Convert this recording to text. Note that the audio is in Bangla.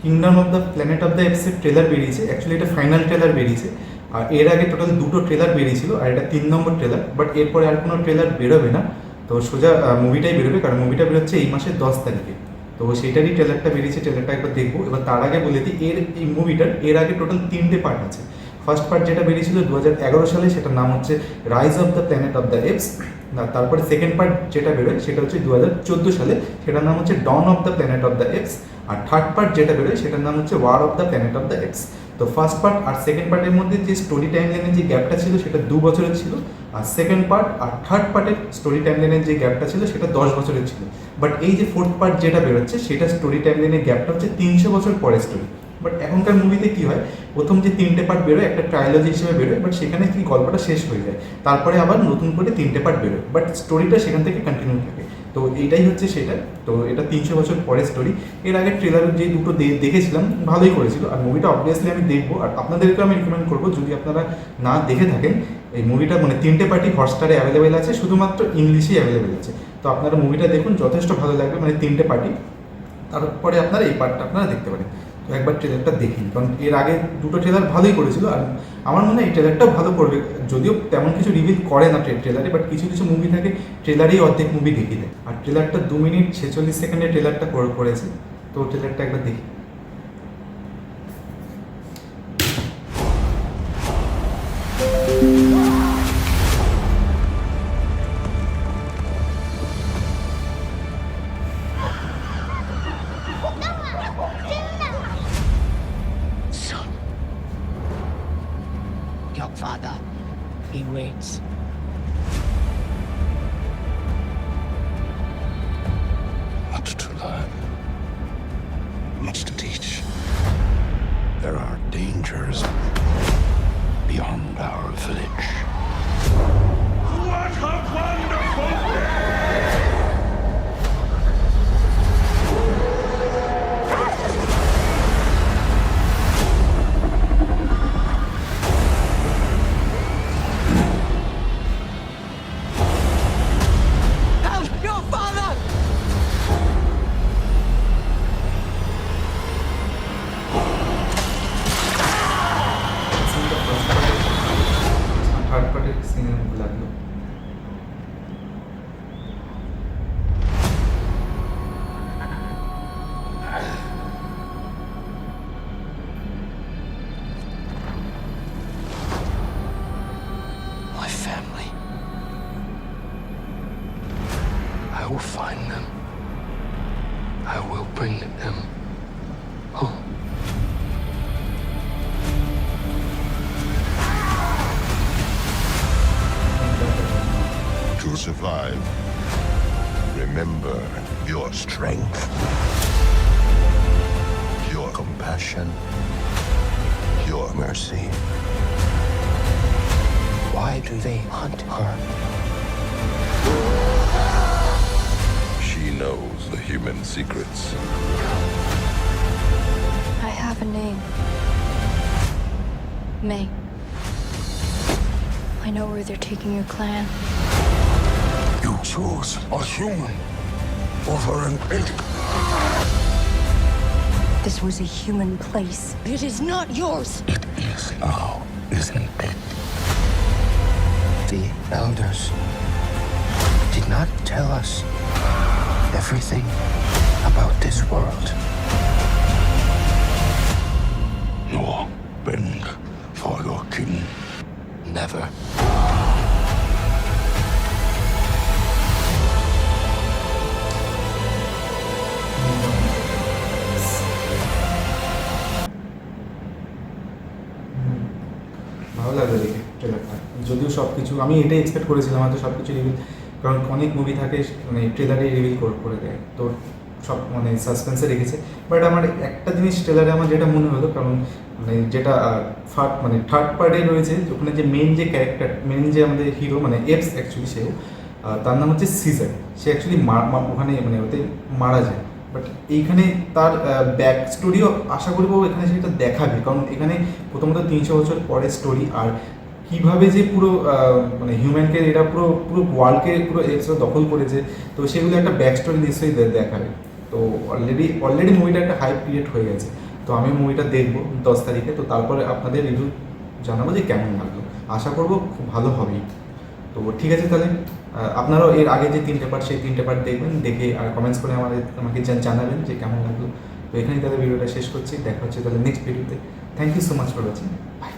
Kingdom of the planet of the এপসের ট্রেলার বেরিয়েছে, অ্যাকচুয়ালি এটা ফাইনাল ট্রেলার বেরিয়েছে। আর এর আগে টোটাল 2টো ট্রেলার বেরিয়েছিল, আর এটা 3 নম্বর ট্রেলার। বাট এরপরে আর কোনো ট্রেলার বেরোবে না, তো সোজা মুভিটাই বেরোবে, কারণ মুভিটা বেরোচ্ছে এই মাসের 10 তারিখে। তো সেইটারই ট্রেলারটা বেরিয়েছে, ট্রেলারটা একবার দেখবো। এবার তার আগে বলে দিই, এই মুভিটার এর আগে টোটাল 3টে পার্ট আছে। ফার্স্ট পার্ট যেটা বেরিয়েছিল 2011 সালে, সেটার নাম হচ্ছে rise of the planet of the apes. তারপরে সেকেন্ড পার্ট যেটা বেরোয় সেটা হচ্ছে 2014 সালে, সেটার নাম হচ্ছে dawn of the planet of the apes. আর থার্ড পার্ট যেটা বেরোয় সেটার নাম হচ্ছে war of the planet of the apes. তো ফার্স্ট পার্ট আর সেকেন্ড পার্টের মধ্যে যে স্টোরি টাইমলাইনের যে গ্যাপটা ছিল সেটা 2 বছরের ছিল, আর সেকেন্ড পার্ট আর থার্ড পার্টের স্টোরি টাইমলাইনের যে গ্যাপটা ছিল সেটা 10 বছরের ছিল। বাট এই যে ফোর্থ পার্ট যেটা বেরোচ্ছে সেটা স্টোরি টাইমলাইনের গ্যাপটা হচ্ছে 300 বছর পরের স্টোরি। বাট এখনকার মুভিতে কি হয়, প্রথম যে 3টে পার্ট বেরোয় একটা ট্রায়োলজি হিসেবে বেরোয়, বাট সেখানে কি গল্পটা শেষ হয়ে যায়, তারপরে আবার নতুন করে 3টে পার্ট বেরোয়, বাট স্টোরিটা সেখান থেকে কন্টিনিউ থাকে। তো এইটাই হচ্ছে সেটা। তো এটা 300 বছর পরের স্টোরি। এর আগে ট্রেলারের যে দুটো দেখেছিলাম ভালোই করেছিল, আর মুভিটা অবভিয়াসলি আমি দেখবো। আর আপনাদেরকে আমি রিকমেন্ড করবো, যদি আপনারা না দেখে থাকেন, এই মুভিটা মানে 3টে পার্টি হটস্টারে অ্যাভেলেবেল আছে, শুধুমাত্র ইংলিশেই অ্যাভেলেবেল আছে। তো আপনারা মুভিটা দেখুন, যথেষ্ট ভালো লাগবে, মানে 3টে পার্টি। তারপরে আপনারা এই পার্টটা আপনারা দেখতে পারেন। তো একবার ট্রেলারটা দেখি, কারণ এর আগে দুটো ট্রেলার ভালোই করেছিল, আর আমার মনে হয় এই ট্রেলারটাও ভালো করবে। যদিও তেমন কিছু রিভিল করে না ট্রেলারে, বাট কিছু কিছু মুভি থাকে ট্রেলারেই অর্ধেক মুভি দেখিয়ে দেয়। আর ট্রেলারটা 2 মিনিট 46 সেকেন্ডের ট্রেলারটা করেছে। তো ট্রেলারটা একবার দেখি। Son, your father, he waits. Much to learn, much to teach. There are dangers beyond our village. What a wonderful day! Help your father! Third পার্টের সিনেমা লাগলো। My family. I will find them. I will bring them home. To survive, remember your strength, your compassion, your mercy. Why do they hunt her? She knows the human secrets. I have a name. May. I know where they're taking your clan. You choose a human over an ape. This was a human place. It is not yours. It is now, isn't it? The elders did not tell us everything about this world. Nor bend for your king. Never. ভালো লাগলো দেখে ট্রেলারটা। যদিও সব কিছু আমি এটাই এক্সপেক্ট করেছিলাম, হয়তো সব কিছু রিভিল, কারণ অনেক মুভি থাকে মানে ট্রেলারেই রিভিল করে দেয়, তো সব মানে সাসপেন্সে রেখেছে। বাট আমার একটা জিনিস ট্রেলারে আমার যেটা মনে হলো, কারণ মানে যেটা থার্ড পার্টে রয়েছে, ওখানে যে মেন যে ক্যারেক্টার, মেন যে আমাদের হিরো মানে এপস অ্যাকচুয়ালি সেও, তার নাম হচ্ছে সিজার। সে অ্যাকচুয়ালি ওখানে মানে ওতে মারা যায়। বাট এইখানে তার ব্যাক স্টোরিও আশা করবো এখানে সেটা দেখাবে, কারণ এখানে প্রথমত 300 বছর পরের স্টোরি, আর কীভাবে যে পুরো মানে হিউম্যানকে এরা পুরো পুরো ওয়ার্ল্ডকে পুরো এক্সট্রা দখল করেছে, তো সেগুলো একটা ব্যাক স্টোরি নিশ্চয়ই দেখাবে। তো অলরেডি মুভিটা একটা হাইপ ক্রিয়েট হয়ে গেছে। তো আমি মুভিটা দেখবো 10 তারিখে, তো তারপরে আপনাদের রিভিউ জানাবো যে কেমন লাগলো। আশা করবো খুব ভালো হবেই। তো ঠিক আছে তাহলে আপনারাও এর আগে যে 3টে পার্ট সেই 3টে পার্ট দেখবেন, দেখে আর কমেন্টস করে আমাকে জানাবেন যে কেমন লাগলো। তো এখানেই তাহলে ভিডিওটা শেষ করছি, দেখা হচ্ছে তাহলে নেক্সট ভিডিওতে। Thank you so much for watching, by.